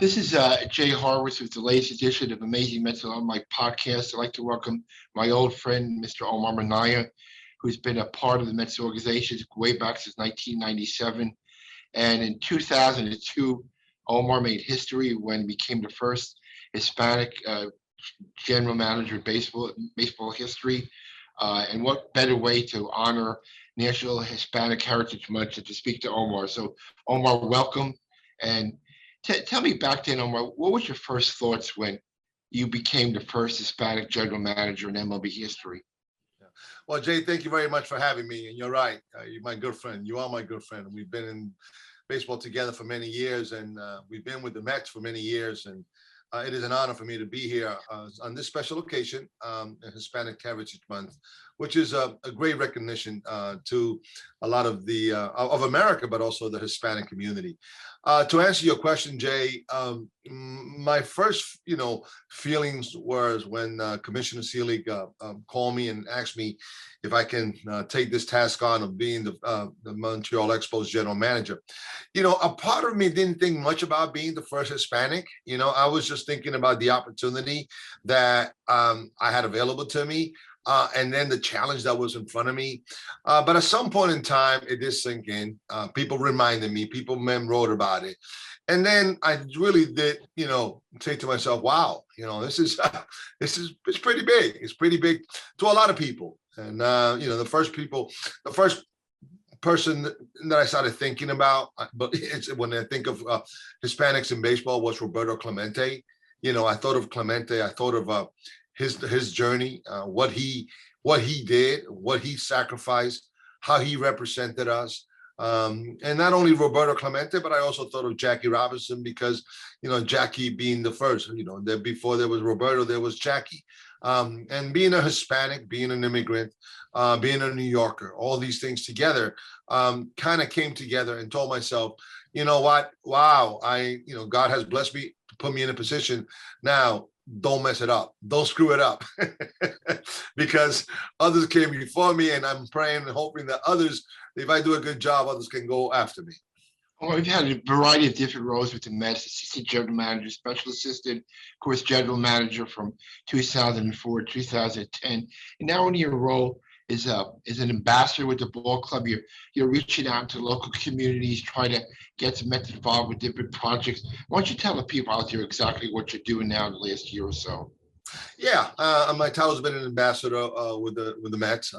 This is Jay Horwitz with the latest edition of Amazing Mental Alumni podcast. I'd like to welcome my old friend, Mr. Omar Minaya, who's been a part of the Mets organization way back since 1997. And in 2002, Omar made history when he became the first Hispanic general manager in baseball history. And what better way to honor National Hispanic Heritage Month than to speak to Omar. So, Omar, welcome. And tell me back then, Omar, what was your first thoughts when you became the first Hispanic general manager in MLB history? Well, Jay, thank you very much for having me. And you're right. You're my good friend. You are my good friend. We've been in baseball together for many years, and we've been with the Mets for many years. And it is an honor for me to be here on this special occasion, Hispanic Heritage Month, which is a great recognition to a lot of the of America, but also the Hispanic community. To answer your question, Jay, my first, feelings was when Commissioner Seelig called me and asked me if I can take this task on of being the Montreal Expos general manager. A part of me didn't think much about being the first Hispanic. I was just thinking about the opportunity that I had available to me. And then the challenge that was in front of me. But at some point in time, it did sink in. People reminded me, men wrote about it. And then I really did, say to myself, wow, it's pretty big. It's pretty big to a lot of people. And, the first person that I started thinking about, but it's when I think of Hispanics in baseball was Roberto Clemente. I thought of Clemente. I thought of his journey, what he did, what he sacrificed, how he represented us. And not only Roberto Clemente, but I also thought of Jackie Robinson because, Jackie being the first, before there was Roberto, there was Jackie. And being a Hispanic, being an immigrant, being a New Yorker, all these things together kind of came together and told myself, you know what? Wow, God has blessed me to put me in a position now. Don't mess it up. Don't screw it up because others came before me, and I'm praying and hoping that others, if I do a good job, others can go after me. Well, we've had a variety of different roles with the Mets: assistant general manager, special assistant, of course, general manager from 2004 to 2010, and now in your role is an ambassador with the ball club. You're reaching out to local communities, trying to get the Mets involved with different projects. Why don't you tell the people out there exactly what you're doing now in the last year or so? Yeah, my title's been an ambassador with the Mets.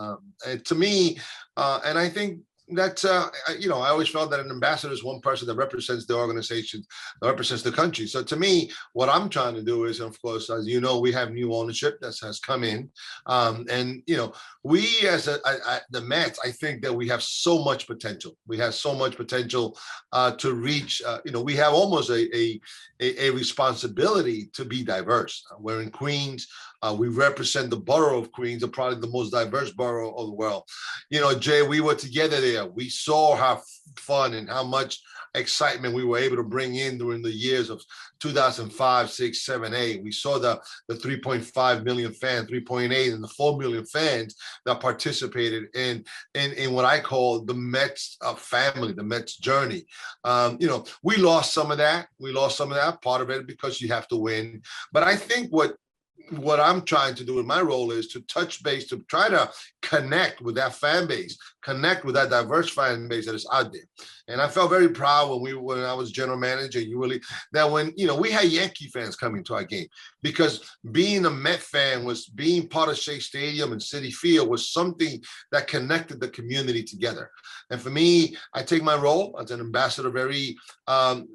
And to me, and I think that I always felt that an ambassador is one person that represents the organization, that represents the country. So to me, what I'm trying to do is, of course, as you know, we have new ownership that has come in, and we as the Mets, I think that we have so much potential. We have so much potential to reach. We have almost a responsibility to be diverse. We're in Queens. We represent the borough of Queens, probably the most diverse borough of the world. Jay, we were together there. We saw how fun and how much excitement we were able to bring in during the years of 2005, 6, 7, 8. We saw the 3.5 million fans, 3.8, and the 4 million fans that participated in what I call the Mets family, the Mets journey. We lost some of that. Part of it because you have to win. But I think what I'm trying to do in my role is to touch base, to try to connect with that fan base, connect with that diverse fan base that is out there. And I felt very proud when I was general manager, that when, we had Yankee fans coming to our game, because being a Met fan was being part of Shea Stadium and Citi Field was something that connected the community together. And for me, I take my role as an ambassador very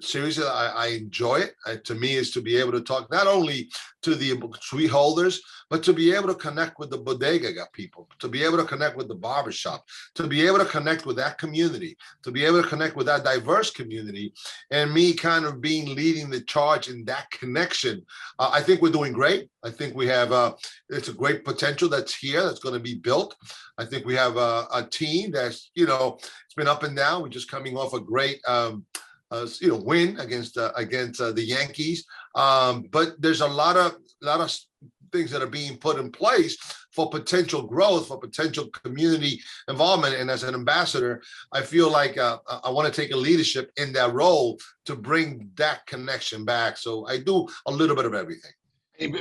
seriously. I enjoy it. To me, is to be able to talk not only to the suite holders, but to be able to connect with the bodega people, to be able to connect with the barbershop, to be able to connect with that community, to be able to connect with that diverse community, and me kind of leading the charge in that connection. I think we're doing great. I think we have it's a great potential that's here, that's going to be built. I think we have a team that's, it's been up and down. We're just coming off a great win against the Yankees. But there's a lot of things that are being put in place for potential growth, for potential community involvement. And as an ambassador, I feel like I want to take a leadership in that role to bring that connection back. So I do a little bit of everything.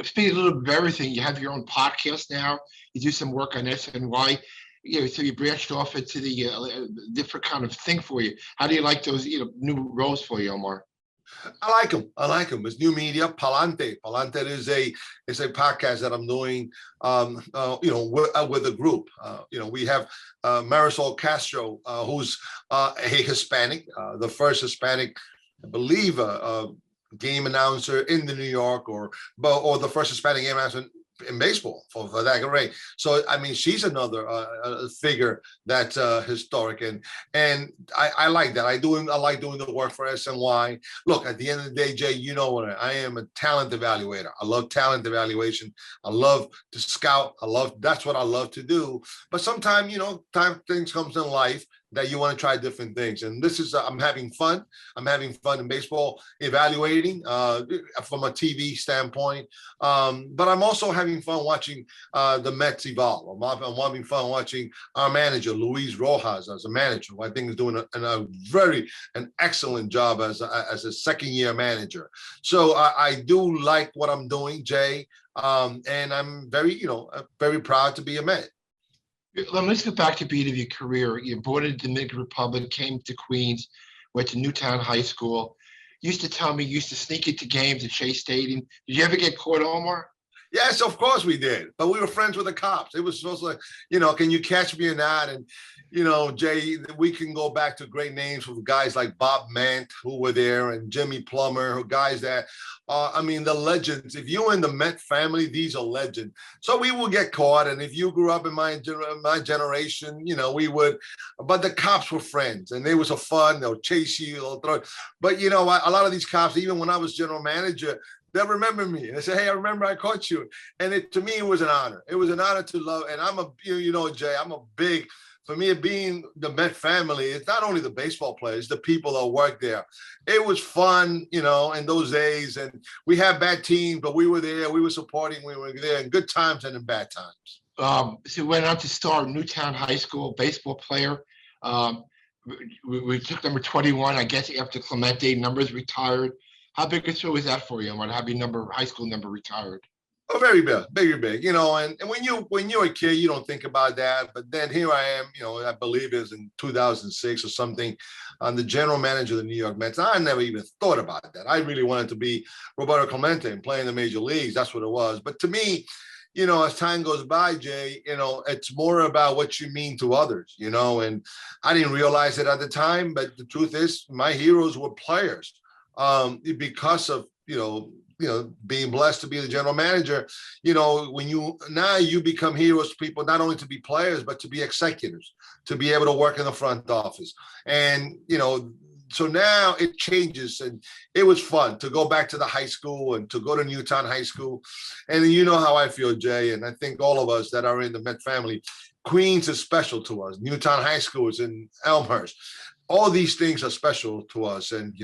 Speaking a little bit of everything, you have your own podcast now. You do some work on SNY. So you branched off into the different kind of thing for you. How do you like those new roles for you, Omar? I like them. It's new media. Palante is a podcast that I'm doing. With a group. We have Marisol Castro, who's a Hispanic, the first Hispanic, I believe, game announcer in the New York, or the first Hispanic game announcer in baseball for that array. So I mean, she's another figure that's historic, and I like that. I like doing the work for SNY. Look, at the end of the day, Jay, you know what I am, a talent evaluator. I love talent evaluation. I love to scout. That's what I love to do. But sometimes, things comes in life that you want to try different things. And this is, I'm having fun. I'm having fun in baseball, evaluating from a TV standpoint. But I'm also having fun watching the Mets evolve. I'm having fun watching our manager, Luis Rojas, as a manager, who I think is doing an excellent job as a second-year manager. So I do like what I'm doing, Jay. And I'm very proud to be a Met. Let's go back to the beat of your career. You born in the Dominican Republic, came to Queens, went to Newtown High School. You used to tell me you used to sneak into games at Shea Stadium. Did you ever get caught, Omar? Yes, of course we did. But we were friends with the cops. It was supposed to, can you catch me or not? And, Jay, we can go back to great names with guys like Bob Mant, who were there, and Jimmy Plummer, guys that, the legends. If you're in the Met family, these are legends. So we will get caught. And if you grew up in my generation, we would. But the cops were friends, and they was a fun. They'll chase you. They'll throw. But, a lot of these cops, even when I was general manager, they'll remember me. They say, hey, I remember I caught you. And to me, it was an honor. It was an honor to love. And Jay, for me, being the Met family, it's not only the baseball players, the people that work there. It was fun, in those days. And we had bad teams, but we were there. We were supporting. We were there in good times and in bad times. So went on to start Newtown High School, baseball player. We took number 21, I guess, after Clemente. Numbers retired. How big a thrill was that for you? When have your high school number retired? Oh, very big, very big. And when you're a kid, you don't think about that. But then here I am, I believe it was in 2006 or something. I'm the general manager of the New York Mets. I never even thought about that. I really wanted to be Roberto Clemente and play in the major leagues. That's what it was. But to me, as time goes by, Jay, it's more about what you mean to others, and I didn't realize it at the time. But the truth is, my heroes were players. Because of, being blessed to be the general manager, when you become heroes to people, not only to be players, but to be executives, to be able to work in the front office. And, so now it changes, and it was fun to go back to the high school and to go to Newtown High School. And you know how I feel, Jay, and I think all of us that are in the Met family, Queens is special to us. Newtown High School is in Elmhurst. All these things are special to us. And,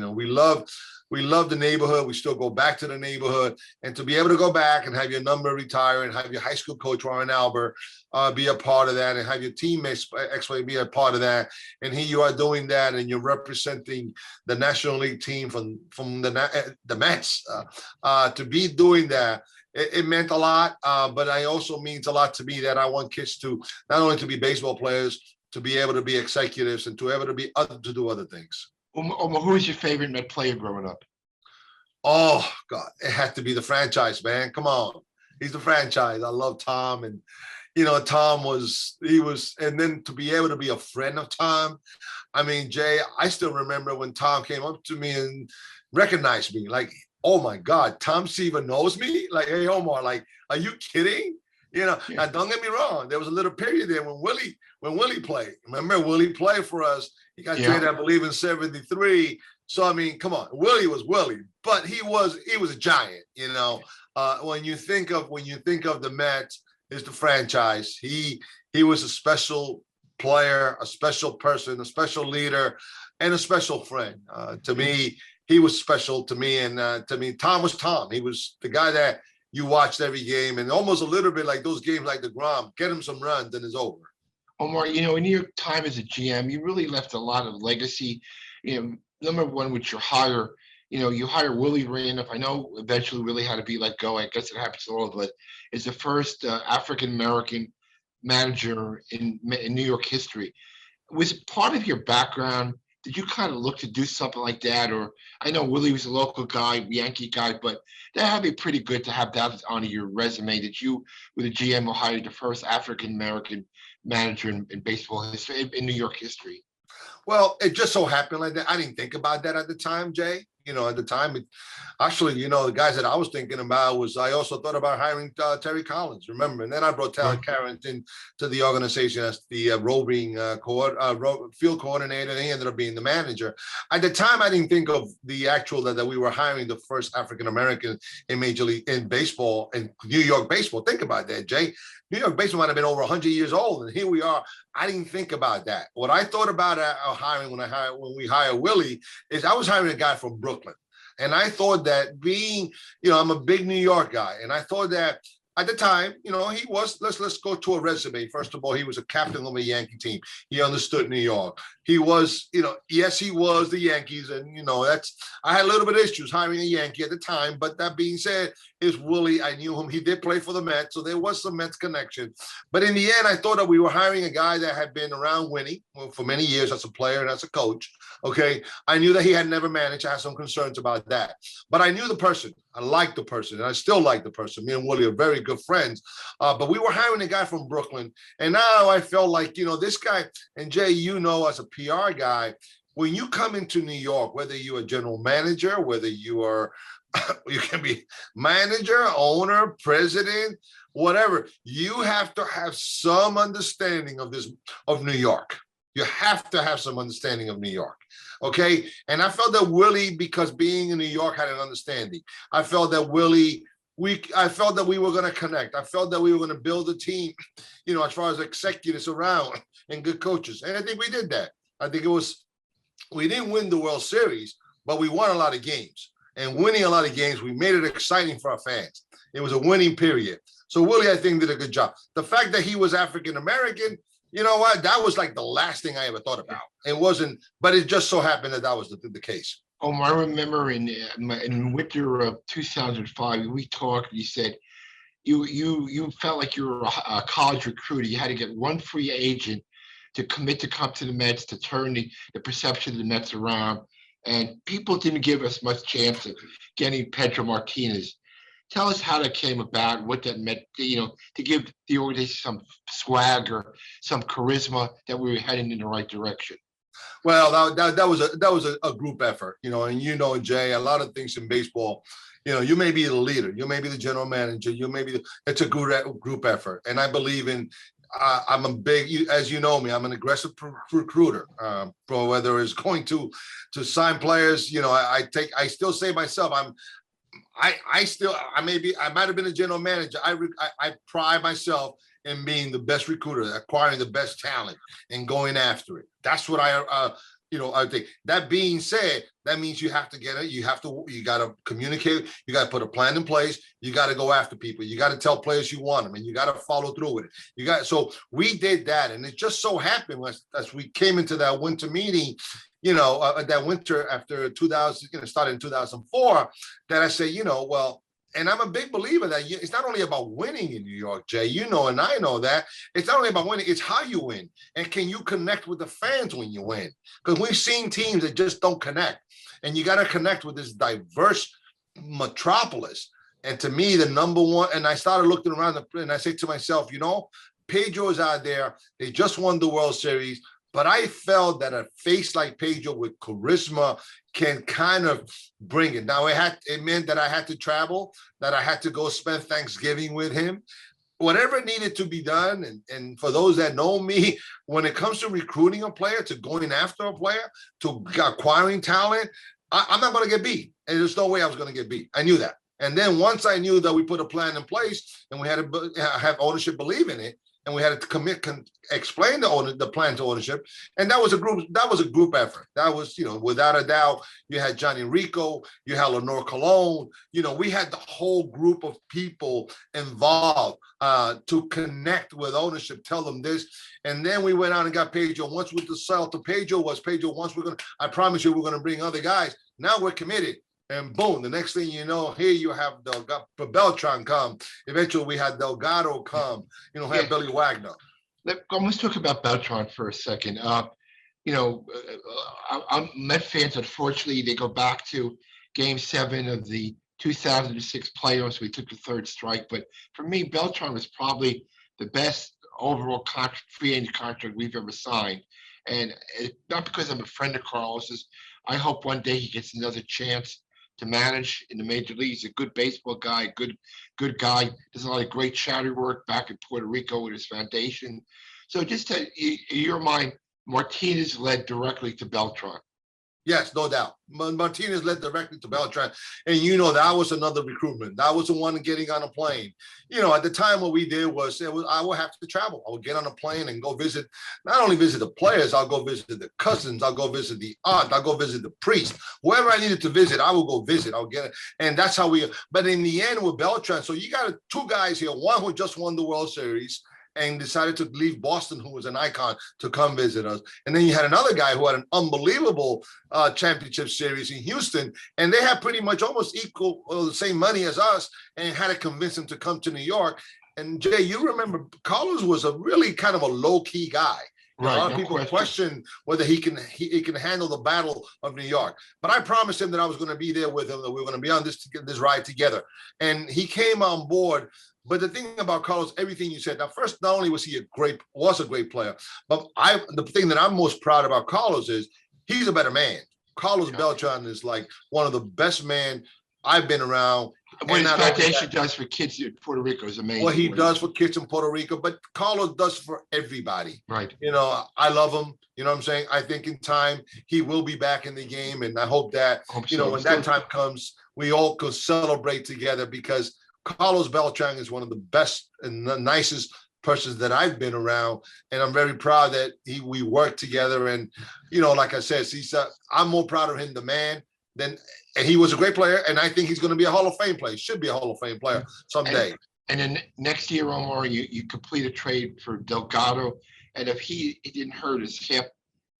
we love the neighborhood. We still go back to the neighborhood, and to be able to go back and have your number retire and have your high school coach, Warren Albert, be a part of that, and have your teammates actually be a part of that. And here you are doing that, and you're representing the National League team from the Mets to be doing that. It meant a lot, but it also means a lot to me that I want kids to not only to be baseball players, to be able to be executives and to be able to do other things. Who was your favorite Met player growing up? Oh, God, it had to be the franchise, man. Come on. He's the franchise. I love Tom. And, Tom and then to be able to be a friend of Tom. Jay, I still remember when Tom came up to me and recognized me, like, oh my God, Tom Seaver knows me? Like, hey, Omar, like, are you kidding? Now don't get me wrong. There was a little period there when Willie played. Remember, Willie played for us. He got traded, I believe, in '73. So come on, Willie was Willie, but he was a giant. When you think of the Mets, is the franchise. He was a special player, a special person, a special leader, and a special friend. To me, he was special to me, and to me, Tom was Tom. He was the guy that you watched every game, and almost a little bit like those games like the Grom, get him some runs and it's over. Omar, in your time as a GM, you really left a lot of legacy. Number one, with your hire, you hire Willie Ray. I know eventually Willie had to be let go. I guess it happens to all of us. It's the first African-American manager in New York history. Was it part of your background? Did you kind of look to do something like that? Or I know Willie was a local guy, Yankee guy, but that had to be pretty good to have that on your resume that you were the GM who hired the first African-American manager in baseball history, in New York history. Well, it just so happened like that. I didn't think about that at the time, Jay. At the time, the guys that I was thinking about I also thought about hiring Terry Collins, remember? And then I brought Taylor Carrington to the organization as the roving field coordinator, and he ended up being the manager. At the time, I didn't think of the actual that we were hiring the first African-American in Major League in baseball, in New York baseball. Think about that, Jay. New York baseball might have been over 100 years old, and here we are. I didn't think about that. What I thought about hiring when we hired Willie is I was hiring a guy from Brooklyn. And I thought that being, I'm a big New York guy. And I thought that at the time, he was, let's go to a resume. First of all, he was a captain of a Yankee team. He understood New York. He was, yes, he was the Yankees. And, I had a little bit of issues hiring a Yankee at the time. But that being said, is Willie, I knew him. He did play for the Mets. So there was some Mets connection. But in the end, I thought that we were hiring a guy that had been around winning for many years as a player and as a coach. Okay. I knew that he had never managed. I had some concerns about that. But I knew the person. I liked the person, and I still like the person. Me and Willie are very good friends. But we were hiring a guy from Brooklyn. And now I felt like, this guy, and Jay, as a PR guy, when you come into New York, whether you're a general manager, whether you are, you can be manager, owner, president, whatever, you have to have some understanding of New York. You have to have some understanding of New York. Okay. And I felt that Willie, because being in New York, had an understanding. I felt that we were going to connect. I felt that we were going to build a team, as far as executives around and good coaches. And I think we did that. I think we didn't win the World Series, but we won a lot of games. And winning a lot of games, we made it exciting for our fans. It was a winning period. So Willie, I think, did a good job. The fact that he was African-American, you know what? That was like the last thing I ever thought about. It wasn't, but it just so happened that was the case. I remember in winter of 2005, we talked. You said you felt like you were a college recruiter. You had to get one free agent to commit to come to the Mets, to turn the perception of the Mets around. And people didn't give us much chance of getting Pedro Martinez. Tell us how that came about, what that meant, to give the organization some swag or some charisma that we were heading in the right direction. Well, that was a group effort, and Jay, a lot of things in baseball, you may be the leader, you may be the general manager, it's a group effort. And I believe in, I'm a big, as you know me, I'm an aggressive recruiter. For whether it's going to sign players, I still say myself, I might have been a general manager. I pride myself in being the best recruiter, acquiring the best talent and going after it. That's what I think. That being said, that means you have to get it. You got to communicate. You got to put a plan in place. You got to go after people. You got to tell players you want them, and you got to follow through with it. So we did that, and it just so happened as we came into that winter meeting, that winter after 2000, started in 2004, that I said, and I'm a big believer that it's not only about winning in New York, Jay, and I know that. It's not only about winning, it's how you win. And can you connect with the fans when you win? Because we've seen teams that just don't connect. And you got to connect with this diverse metropolis. And to me, the number one, and I started looking around and I said to myself, Pedro is out there. They just won the World Series. But I felt that a face like Pedro with charisma can kind of bring it. Now, it meant that I had to travel, that I had to go spend Thanksgiving with him. Whatever needed to be done, and for those that know me, when it comes to recruiting a player, to going after a player, to acquiring talent, I'm not going to get beat. And there's no way I was going to get beat. I knew that. And then once I knew that we put a plan in place and we had to have ownership believe in it, and we had to explain the plan to ownership, and that was a group effort. That was, without a doubt, you had Johnny Rico, you had Lenore Colon, we had the whole group of people involved to connect with ownership, tell them this, and then we went out and got Pedro. Once we decided to Pedro, once I promise you we're going to bring other guys. Now we're committed. And boom, the next thing you know, here you have Beltran come. Eventually, we had Delgado come. Had Billy Wagner. Let's talk about Beltran for a second. Met fans, unfortunately, they go back to Game 7 of the 2006 playoffs. We took the third strike. But for me, Beltran was probably the best overall free agent contract we've ever signed. And not because I'm a friend of Carlos's. I hope one day he gets another chance to manage in the major leagues. He's a good baseball guy, good guy. Does a lot of great charity work back in Puerto Rico with his foundation. So just in your mind, Martinez led directly to Beltran. Yes, no doubt. Martinez led directly to Beltran. And that was another recruitment. That was the one getting on a plane. At the time what we did was I would have to travel. I would get on a plane and go visit, not only visit the players, I'll go visit the cousins, I'll go visit the aunt, I'll go visit the priest. Whoever I needed to visit, I will go visit. I'll get it. And that's how but in the end with Beltran, so you got two guys here, one who just won the World Series and decided to leave Boston, who was an icon, to come visit us. And then you had another guy who had an unbelievable championship series in Houston, and they had pretty much almost equal the same money as us, and had to convince him to come to New York. And Jay, you remember Carlos was a really kind of a low-key guy. Right, a lot of people question whether he can handle the battle of New York. But I promised him that I was going to be there with him, that we were going to be on this ride together. And he came on board. But the thing about Carlos, everything you said, now first, not only was he a great player, but the thing that I'm most proud about Carlos is he's a better man. Carlos Beltran is like one of the best men I've been around. What his foundation does for kids in Puerto Rico is amazing. What he does for kids in Puerto Rico, but Carlos does for everybody. Right. I love him. You know what I'm saying? I think in time he will be back in the game, and I hope that, when that time comes, we all could celebrate together, because Carlos Beltran is one of the best and the nicest persons that I've been around, and I'm very proud that we work together. And like I said, I'm more proud of him, the man, and he was a great player, and I think he's going to be a Hall of Fame player. Should be a Hall of Fame player someday. And then next year, Omar, you complete a trade for Delgado, and if he didn't hurt his hip,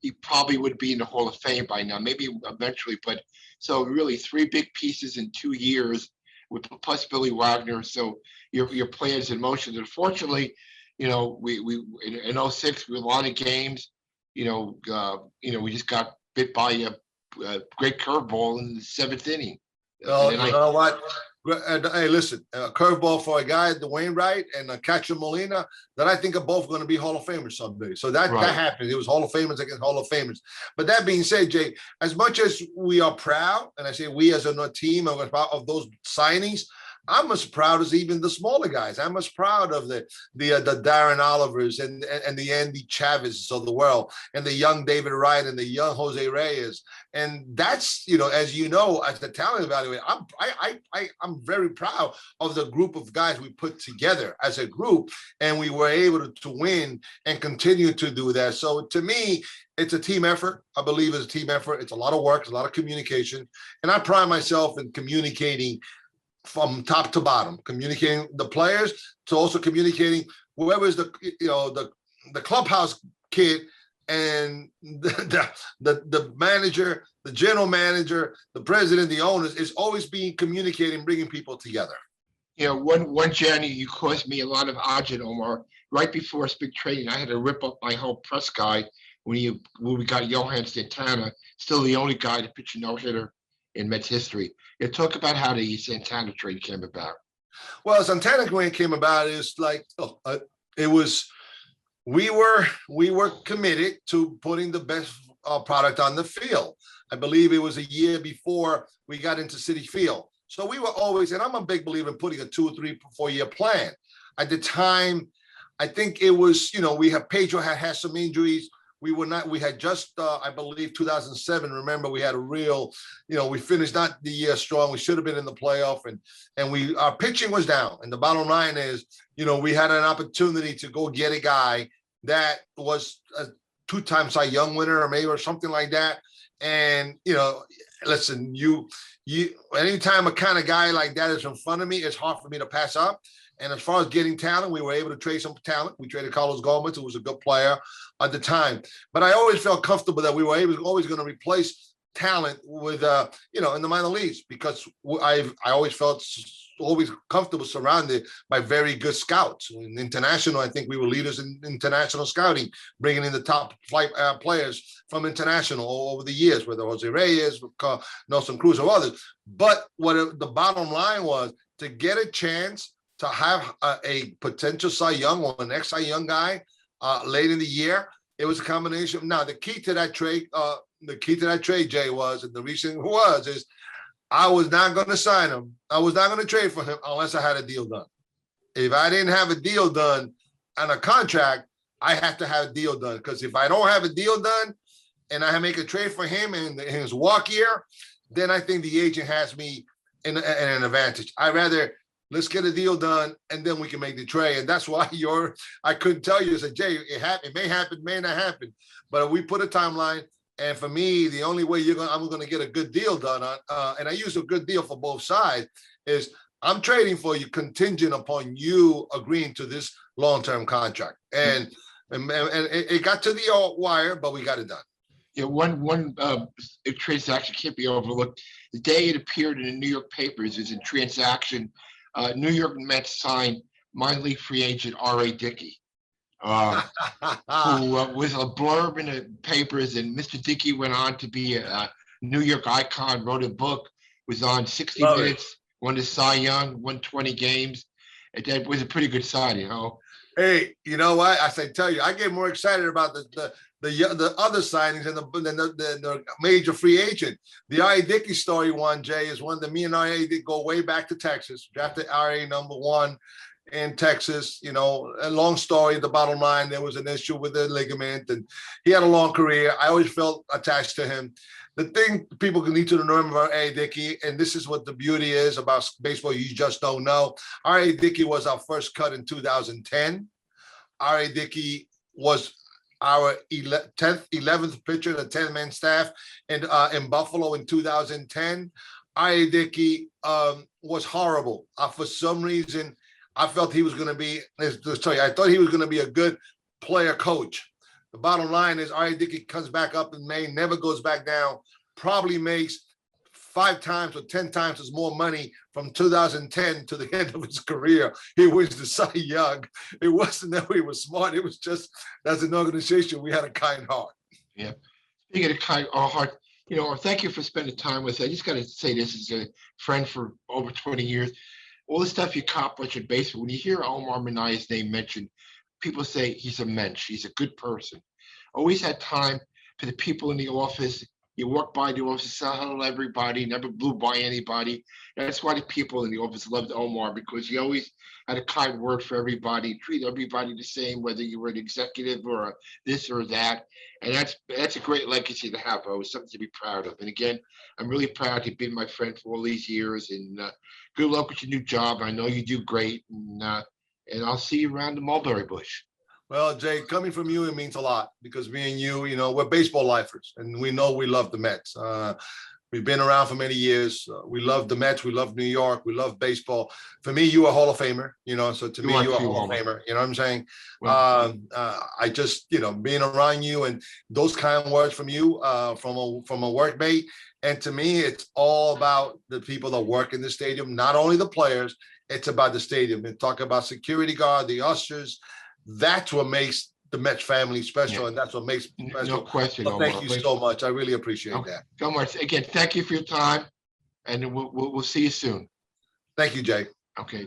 he probably would be in the Hall of Fame by now, maybe eventually. But so really 3 big pieces in 2 years, with plus Billy Wagner. So your players in motion. Unfortunately, we in 06 we had a lot of games. We just got bit by a great curveball in the 7th inning. Oh, you know what? Hey, listen, a curveball for a guy, Dwayne Wright, and a catcher Molina, that I think are both going to be Hall of Famers someday. So that happened. It was Hall of Famers against Hall of Famers. But that being said, Jay, as much as we are proud, and I say we as a team of those signings, I'm as proud as even the smaller guys. I'm as proud of the Darren Olivers and the Andy Chavez's of the world, and the young David Wright and the young Jose Reyes. And that's, as the talent evaluator, I'm very proud of the group of guys we put together as a group, and we were able to win and continue to do that. So to me, it's a team effort. I believe it's a team effort. It's a lot of work. It's a lot of communication. And I pride myself in communicating from top to bottom, communicating the players to also communicating whoever is the clubhouse kid and the manager, the general manager, the president, the owners, is always being communicating, bringing people together. One January, you caused me a lot of agita, Omar. Right before spring training, I had to rip up my whole press guy when we got Johan Santana, still the only guy to pitch a no-hitter in Mets history. Talk about how the Santana trade came about. Well, Santana came about is like we were committed to putting the best product on the field. I believe it was a year before we got into Citi Field. So we were always, and I'm a big believer in putting a 2, 3, 4 year plan. At the time, I think it was, Pedro had some injuries. we had just, I believe 2007. Remember, we had a real, we finished not the year strong. We should have been in the playoff, and our pitching was down. And the bottom line is, we had an opportunity to go get a guy that was a 2-time Cy Young winner or something like that. And, listen, you anytime a kind of guy like that is in front of me, it's hard for me to pass up. And as far as getting talent, we were able to trade some talent. We traded Carlos Gomez, who was a good player at the time. But I always felt comfortable that we were always going to replace talent with, in the minor leagues, because I always felt always comfortable surrounded by very good scouts. In international, I think we were leaders in international scouting, bringing in the top flight players from international over the years, whether Jose Reyes, Nelson Cruz, or others. But what the bottom line was, to get a chance to have a potential Cy Young or an ex-Cy Young guy late in the year, it was a combination. Now, the key to that trade, Jay, and the reason is I was not going to sign him. I was not going to trade for him unless I had a deal done. If I didn't have a deal done on a contract, I have to have a deal done. Because if I don't have a deal done and I make a trade for him in his walk year, then I think the agent has me in an advantage. I'd rather let's get a deal done and then we can make the trade. And that's why I couldn't tell you. I said, Jay, it may happen, may not happen. But we put a timeline. And for me, the only way I'm going to get a good deal done on, and I use a good deal for both sides, is I'm trading for you contingent upon you agreeing to this long-term contract. And it got to the wire, but we got it done. Yeah, one transaction can't be overlooked. The day it appeared in the New York papers is a transaction. New York Mets signed minor league free agent RA Dickey. Who was a blurb in the papers, and Mr. Dickey went on to be a New York icon, wrote a book, was on 60 Minutes, won the Cy Young, won 20 games. It was a pretty good signing, Hey, you know what? Tell you, I get more excited about the other signings than the major free agent. The R.A. Dickey story, Jay, is one that me and R.A. did go way back to Texas, drafted R.A. #1 in Texas. A long story. The bottom line, there was an issue with the ligament, and he had a long career. I always felt attached to him. The thing people need to remember about R.A. Dickey, and this is what the beauty is about baseball, you just don't know. R.A. Dickey was our first cut in 2010. R.A. Dickey was our 11th pitcher, the 10-man staff in Buffalo in 2010. R.A. Dickey was horrible. For some reason, I felt he was going to be, let's tell you, I thought he was going to be a good player coach. The bottom line is R.A. Dickey comes back up in May, never goes back down, probably makes 5 times or 10 times as more money from 2010 to the end of his career. He wins the Cy Young. It wasn't that we were smart. It was just, as an organization, we had a kind heart. Yeah. Speaking of kind heart, thank you for spending time with us. I just got to say this as a friend for over 20 years. All the stuff you accomplish in baseball, when you hear Omar Minaya's name mentioned, people say he's a mensch, he's a good person. Always had time for the people in the office. You walk by the office, say hello to everybody, never blew by anybody. That's why the people in the office loved Omar, because he always had a kind word for everybody, treat everybody the same, whether you were an executive or this or that. And that's a great legacy to have. It was something to be proud of. And again, I'm really proud to be my friend for all these years. And good luck with your new job. I know you do great. And I'll see you around the mulberry bush. Well, Jay, coming from you, it means a lot, because me and you, we're baseball lifers, and we know we love the Mets. We've been around for many years. We love the Mets. We love New York. We love baseball. For me, you're a Hall of Famer, so to me, you're a Hall of Famer. You know what I'm saying? Well, I just, being around you and those kind of words from you, from a workmate. And to me, it's all about the people that work in the stadium, not only the players. It's about the stadium. And talk about security guard, the ushers. That's what makes the Mets family special, and that's what makes me special. No question. Well, thank you so much. I really appreciate that. So much. Again, thank you for your time, and we'll see you soon. Thank you, Jay. Okay.